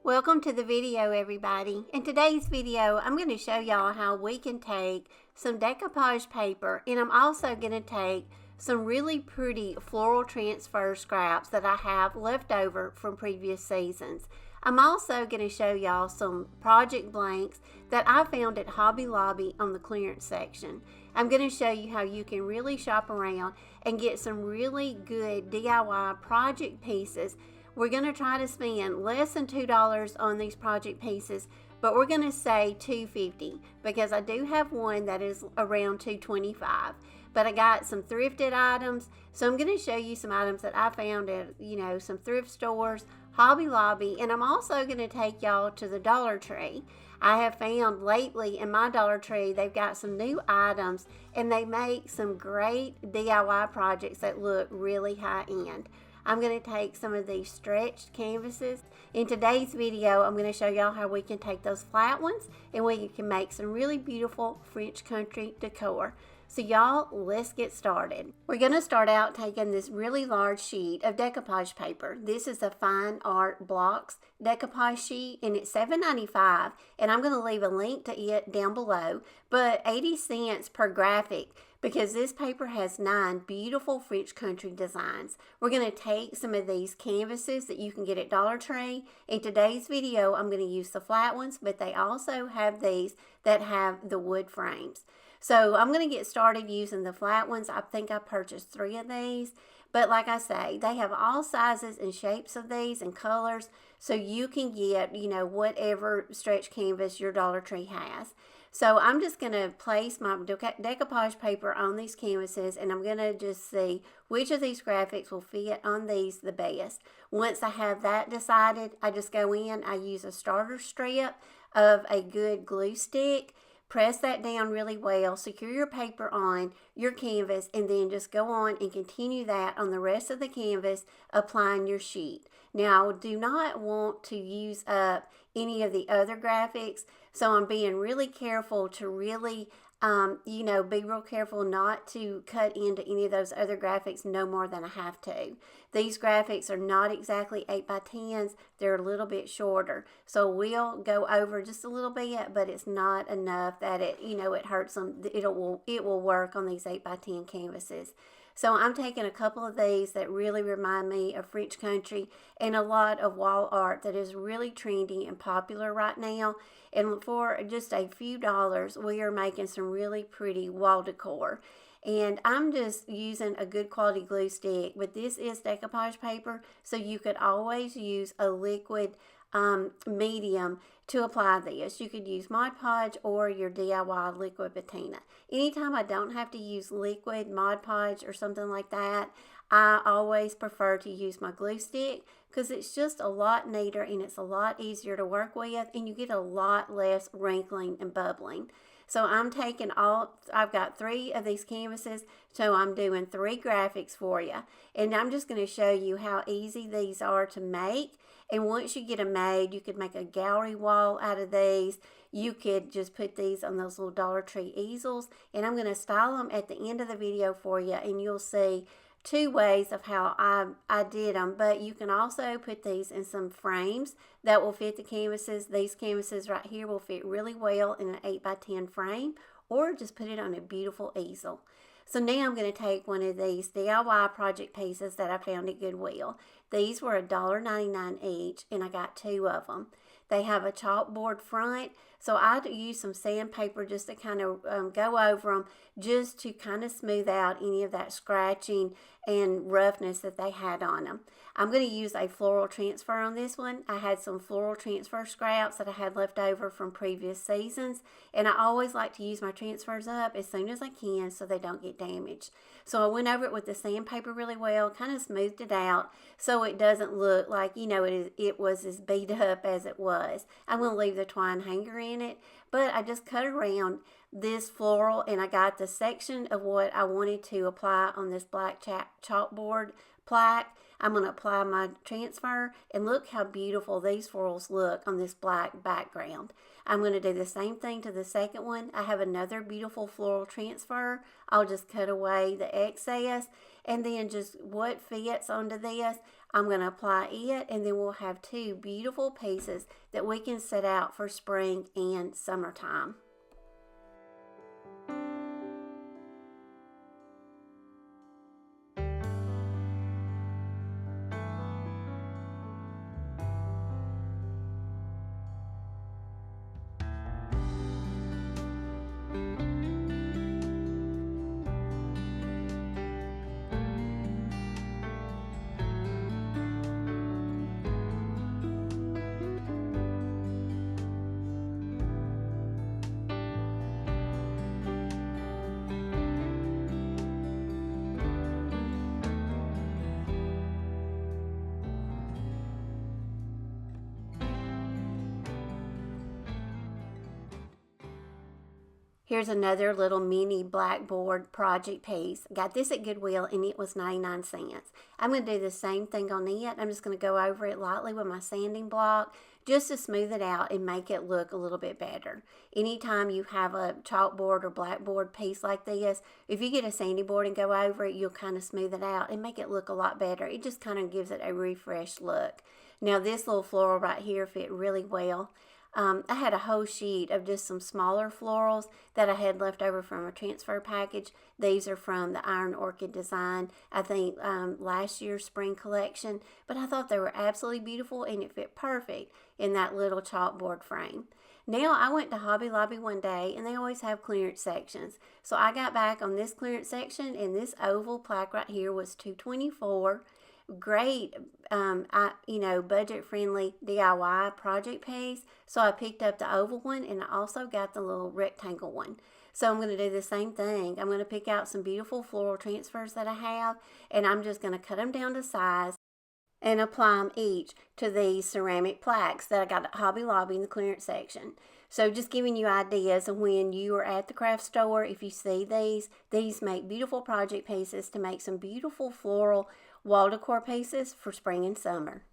Welcome to the video, everybody. In today's video, I'm going to show y'all how we can take some decoupage paper, and I'm also going to take some really pretty floral transfer scraps that I have left over from previous seasons. I'm also going to show y'all some project blanks that I found at Hobby Lobby on the clearance section. I'm going to show you how you can really shop around and get some really good DIY project pieces. We're going to try to spend less than $2 on these project pieces, but we're going to say $2.50 because I do have one that is around $2.25. But I got some thrifted items, so I'm going to show you some items that I found at, some thrift stores, Hobby Lobby, and I'm also going to take y'all to the Dollar Tree. I have found lately in my Dollar Tree, they've got some new items, and they make some great DIY projects that look really high-end. I'm going to take some of these stretched canvases. In today's video, I'm going to show y'all how we can take those flat ones and we can make some really beautiful French country decor. So y'all, let's get started. We're going to start out taking this really large sheet of decoupage paper. This is a Fine Art Blocks decoupage sheet, and it's $7.95, and I'm going to leave a link to it down below, but 80 cents per graphic, because this paper has 9 beautiful French country designs. We're going to take some of these canvases that you can get at Dollar Tree. In today's video, I'm going to use the flat ones, but they also have these that have the wood frames. So I'm going to get started using the flat ones. I think I purchased 3 of these. But like I say, they have all sizes and shapes of these and colors. So you can get, whatever stretch canvas your Dollar Tree has. So I'm just going to place my decoupage paper on these canvases, and I'm going to just see which of these graphics will fit on these the best. Once I have that decided, I just go in, I use a starter strip of a good glue stick, press that down really well, secure your paper on your canvas, and then just go on and continue that on the rest of the canvas, applying your sheet. Now, I do not want to use up any of the other graphics, so I'm being really careful to really, be real careful not to cut into any of those other graphics no more than I have to. These graphics are not exactly 8x10s, they're a little bit shorter. So we'll go over just a little bit, but it's not enough that it hurts them. It will work on these 8x10 canvases. So I'm taking a couple of these that really remind me of French country and a lot of wall art that is really trendy and popular right now. And for just a few dollars, we are making some really pretty wall decor. And I'm just using a good quality glue stick, but this is decoupage paper, so you could always use a liquid medium to apply this. You could use Mod Podge or your DIY liquid patina. Anytime I don't have to use liquid Mod Podge or something like that, I always prefer to use my glue stick because it's just a lot neater and it's a lot easier to work with, and you get a lot less wrinkling and bubbling. So I'm taking I've got 3 of these canvases, so I'm doing 3 graphics for you. And I'm just going to show you how easy these are to make. And once you get them made, you could make a gallery wall out of these. You could just put these on those little Dollar Tree easels. And I'm going to style them at the end of the video for you, and you'll see 2 ways of how I did them. But you can also put these in some frames that will fit the canvases. These canvases right here will fit really well in an 8x10 frame, or just put it on a beautiful easel. So now I'm going to take one of these DIY project pieces that I found at Goodwill. These were $1.99 each, and I got 2 of them. They have a chalkboard front, so I use some sandpaper just to kind of go over them, just to kind of smooth out any of that scratching and roughness that they had on them. I'm going to use a floral transfer on this one. I had some floral transfer scraps that I had left over from previous seasons, and I always like to use my transfers up as soon as I can so they don't get damaged. So I went over it with the sandpaper really well, kind of smoothed it out so it doesn't look like, it was as beat up as it was. I'm going to leave the twine hanger in it, but I just cut around this floral, and I got the section of what I wanted to apply on this black chalkboard plaque. I'm going to apply my transfer, and look how beautiful these florals look on this black background. I'm going to do the same thing to the second one. I have another beautiful floral transfer. I'll just cut away the excess, and then just what fits onto this, I'm going to apply it, and then we'll have two beautiful pieces that we can set out for spring and summertime. Here's another little mini blackboard project piece. Got this at Goodwill and it was 99 cents. I'm going to do the same thing on it. I'm just going to go over it lightly with my sanding block just to smooth it out and make it look a little bit better. Anytime you have a chalkboard or blackboard piece like this, if you get a sanding board and go over it, you'll kind of smooth it out and make it look a lot better. It just kind of gives it a refreshed look. Now this little floral right here fit really well. I had a whole sheet of just some smaller florals that I had left over from a transfer package. These are from the Iron Orchid design, I think last year's spring collection. But I thought they were absolutely beautiful and it fit perfect in that little chalkboard frame. Now I went to Hobby Lobby one day and they always have clearance sections. So I got back on this clearance section and this oval plaque right here was $2.24. Great, budget-friendly DIY project piece. So I picked up the oval one and I also got the little rectangle one. So I'm going to do the same thing. I'm going to pick out some beautiful floral transfers that I have and I'm just going to cut them down to size and apply them each to these ceramic plaques that I got at Hobby Lobby in the clearance section. So just giving you ideas of when you are at the craft store, if you see these make beautiful project pieces to make some beautiful floral wall decor pieces for spring and summer.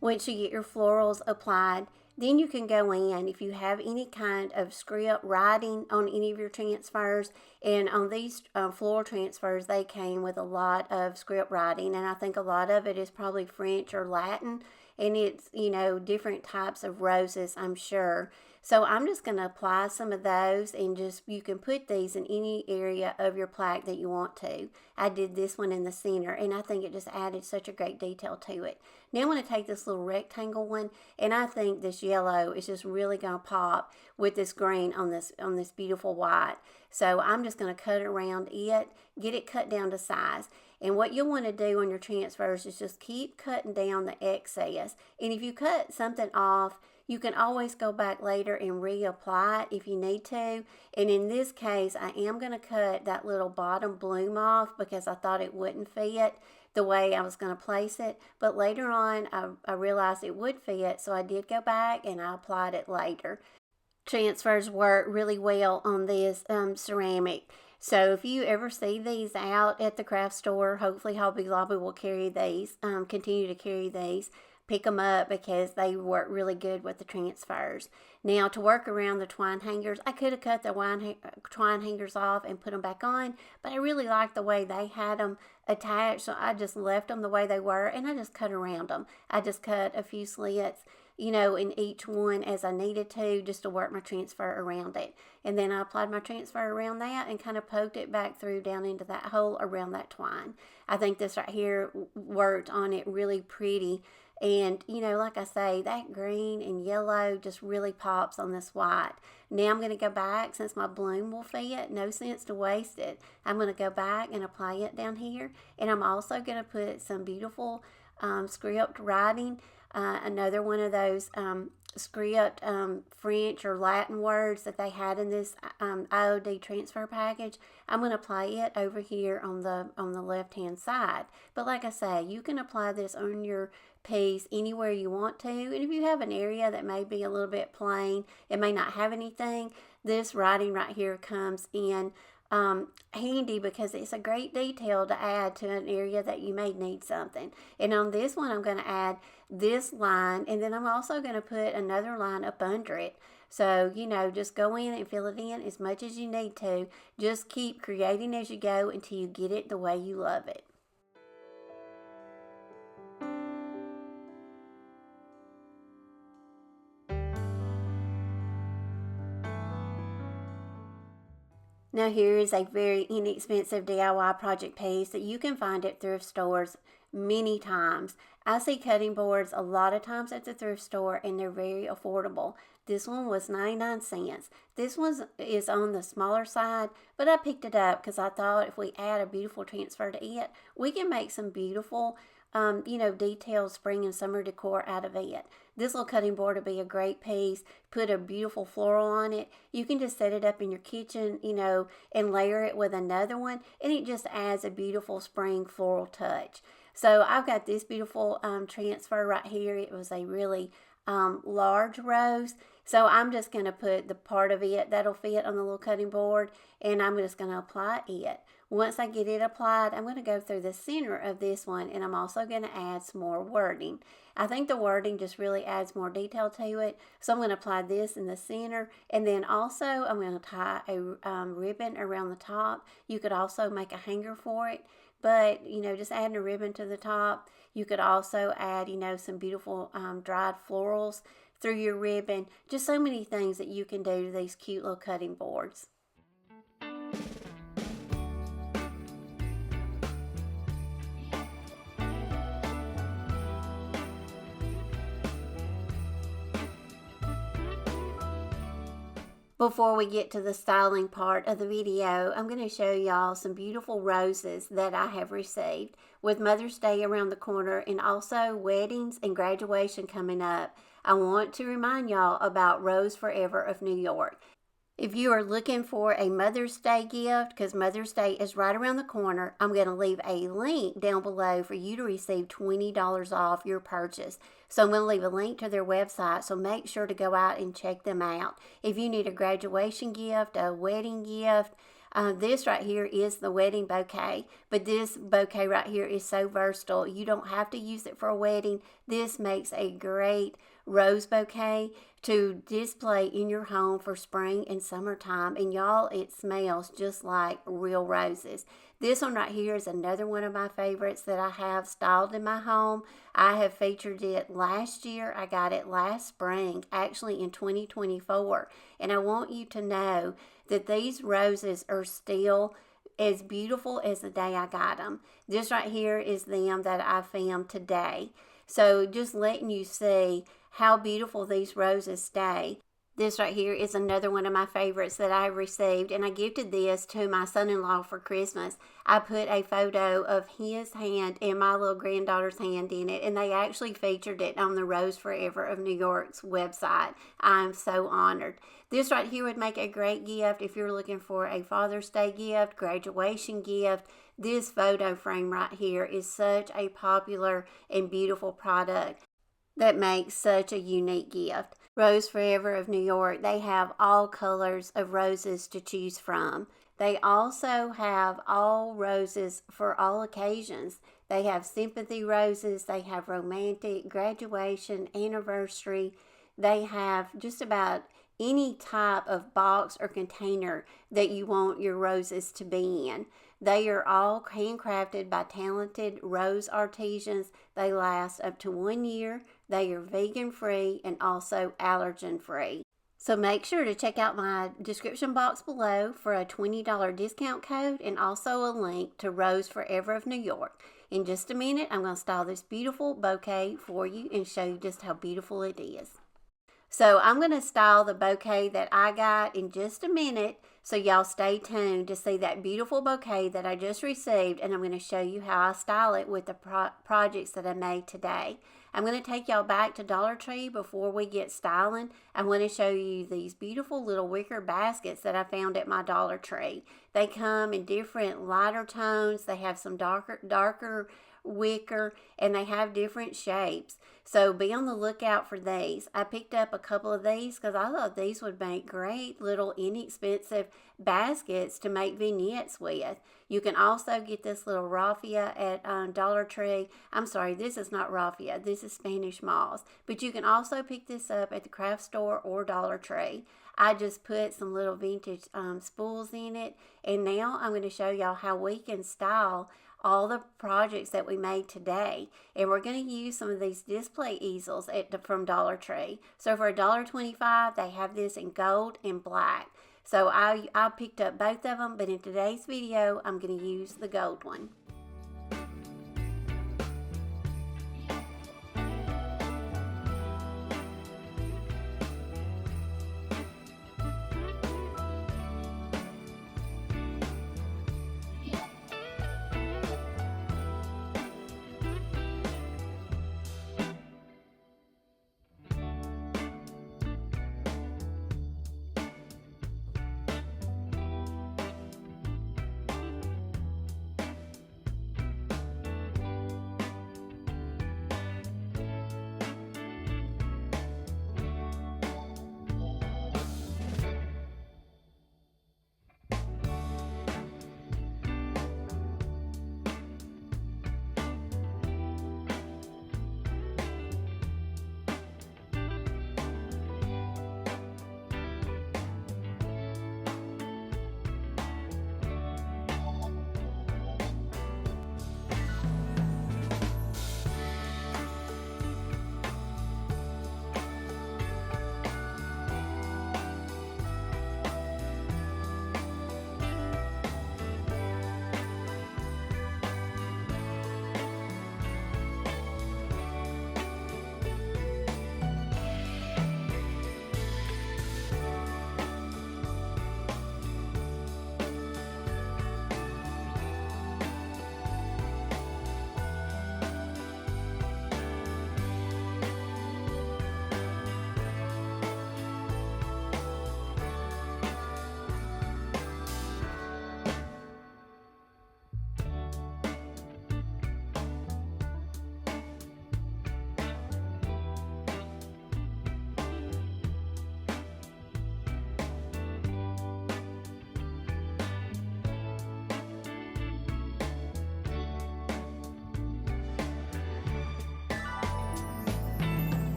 Once you get your florals applied, then you can go in if you have any kind of script writing on any of your transfers. And on these floral transfers, they came with a lot of script writing. And I think a lot of it is probably French or Latin. And it's, different types of roses, I'm sure. So I'm just going to apply some of those and you can put these in any area of your plaque that you want to. I did this one in the center and I think it just added such a great detail to it. Now I'm going to take this little rectangle one and I think this yellow is just really going to pop with this green on this beautiful white. So I'm just going to cut around it, get it cut down to size. And what you'll want to do on your transfers is just keep cutting down the excess. And if you cut something off, you can always go back later and reapply it if you need to. And in this case, I am going to cut that little bottom bloom off because I thought it wouldn't fit the way I was going to place it. But later on, I realized it would fit, so I did go back and I applied it later. Transfers work really well on this ceramic. So if you ever see these out at the craft store, hopefully Hobby Lobby will carry these, continue to carry these. Pick them up because they work really good with the transfers. Now to work around the twine hangers, I could have cut the twine hangers off and put them back on, but I really liked the way they had them attached, so I just left them the way they were and I just cut around them. I just cut a few slits, in each one as I needed to, just to work my transfer around it. And then I applied my transfer around that and kind of poked it back through down into that hole around that twine. I think this right here worked on it really pretty. And, like I say, that green and yellow just really pops on this white. Now I'm going to go back, since my bloom will fit, no sense to waste it. I'm going to go back and apply it down here. And I'm also going to put some beautiful script writing, another one of those script French or Latin words that they had in this IOD transfer package. I'm going to apply it over here on the left hand side. But like I say, you can apply this on your piece anywhere you want to. And if you have an area that may be a little bit plain, it may not have anything, this writing right here comes in handy because it's a great detail to add to an area that you may need something. And on this one, I'm going to add this line, and then I'm also going to put another line up under it. So, you know, just go in and fill it in as much as you need to. Just keep creating as you go until you get it the way you love it. Now here is a very inexpensive DIY project piece that you can find at thrift stores many times. I see cutting boards a lot of times at the thrift store and they're very affordable. This one was 99 cents. This one is on the smaller side, but I picked it up because I thought if we add a beautiful transfer to it, we can make some beautiful detailed spring and summer decor out of it. This little cutting board will be a great piece. Put a beautiful floral on it. You can just set it up in your kitchen, and layer it with another one, and it just adds a beautiful spring floral touch. So I've got this beautiful transfer right here. It was a really large rose. So I'm just going to put the part of it that'll fit on the little cutting board, and I'm just going to apply it. Once I get it applied, I'm going to go through the center of this one, and I'm also going to add some more wording. I think the wording just really adds more detail to it, so I'm going to apply this in the center, and then also I'm going to tie a ribbon around the top. You could also make a hanger for it, but, just adding a ribbon to the top. You could also add, some beautiful dried florals through your ribbon. Just so many things that you can do to these cute little cutting boards. Before we get to the styling part of the video, I'm going to show y'all some beautiful roses that I have received. With Mother's Day around the corner and also weddings and graduation coming up, I want to remind y'all about Rose Forever of New York. If you are looking for a Mother's Day gift, because Mother's Day is right around the corner, I'm going to leave a link down below for you to receive $20 off your purchase. So I'm going to leave a link to their website, so make sure to go out and check them out. If you need a graduation gift, a wedding gift, this right here is the wedding bouquet, but this bouquet right here is so versatile. You don't have to use it for a wedding. This makes a great rose bouquet to display in your home for spring and summertime. And y'all, it smells just like real roses. This one right here is another one of my favorites that I have styled in my home. I have featured it last year. I got it last spring, actually in 2024. And I want you to know that these roses are still as beautiful as the day I got them. This right here is them that I filmed today. So just letting you see how beautiful these roses stay. This right here is another one of my favorites that I received, and I gifted this to my son-in-law for Christmas. I put a photo of his hand and my little granddaughter's hand in it, and they actually featured it on the Rose Forever of New York's website. I'm so honored. This right here would make a great gift if you're looking for a Father's Day gift, graduation gift. This photo frame right here is such a popular and beautiful product that makes such a unique gift. Rose Forever of New York, they have all colors of roses to choose from. They also have all roses for all occasions. They have sympathy roses, they have romantic, graduation, anniversary. They have just about any type of box or container that you want your roses to be in. They are all handcrafted by talented rose artisans. They last up to 1 year. They are vegan free and also allergen free. So make sure to check out my description box below for a $20 discount code and also a link to Rose Forever of New York. In just a minute, I'm going to style this beautiful bouquet for you and show you just how beautiful it is. So I'm going to style the bouquet that I got in just a minute. So y'all stay tuned to see that beautiful bouquet that I just received, and I'm going to show you how I style it with the projects that I made today. I'm going to take y'all back to Dollar Tree before we get styling. I'm going to show you these beautiful little wicker baskets that I found at my Dollar Tree. They come in different lighter tones. They have some darker wicker, and they have different shapes. So be on the lookout for these. I picked up a couple of these because I thought these would make great little inexpensive baskets to make vignettes with. You can also get this little raffia at Dollar Tree. I'm sorry, this is not raffia. This is Spanish moss. But you can also pick this up at the craft store or Dollar Tree. I just put some little vintage spools in it. And now I'm going to show y'all how we can style all the projects that we made today. And we're going to use some of these display easels from Dollar Tree. So for $1.25, they have this in gold and black. So I picked up both of them, but in today's video, I'm going to use the gold one.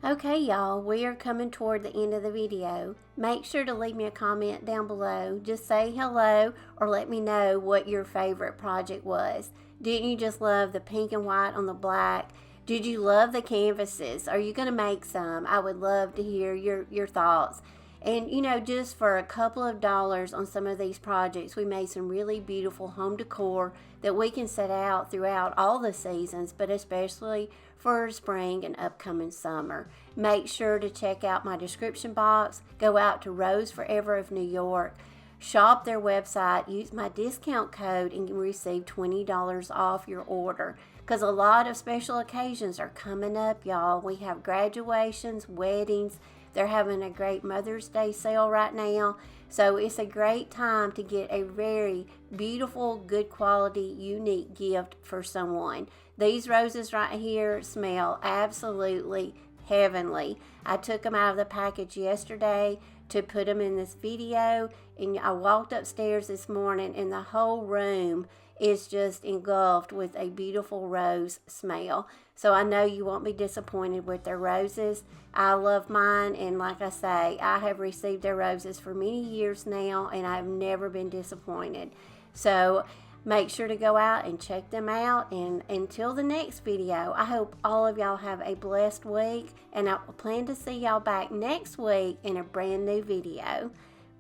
Okay, y'all, we are coming toward the end of the video. Make sure to leave me a comment down below. Just say hello or let me know what your favorite project was. Didn't you just love the pink and white on the black? Did you love the canvases? Are you going to make some? I would love to hear your thoughts. And, you know, just for a couple of dollars on some of these projects, we made some really beautiful home decor that we can set out throughout all the seasons, but especially for spring and upcoming summer. Make sure to check out my description box. Go out to Rose Forever of New York. Shop their website. Use my discount code and receive $20 off your order. Because a lot of special occasions are coming up, y'all. We have graduations, weddings. They're having a great Mother's Day sale right now. So it's a great time to get a very beautiful, good quality, unique gift for someone. These roses right here smell absolutely heavenly. I took them out of the package yesterday to put them in this video. And I walked upstairs this morning and the whole room is just engulfed with a beautiful rose smell. So I know you won't be disappointed with their roses. I love mine, and like I say, I have received their roses for many years now, and I've never been disappointed. So make sure to go out and check them out, and until the next video, I hope all of y'all have a blessed week, and I plan to see y'all back next week in a brand new video.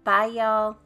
Bye, y'all.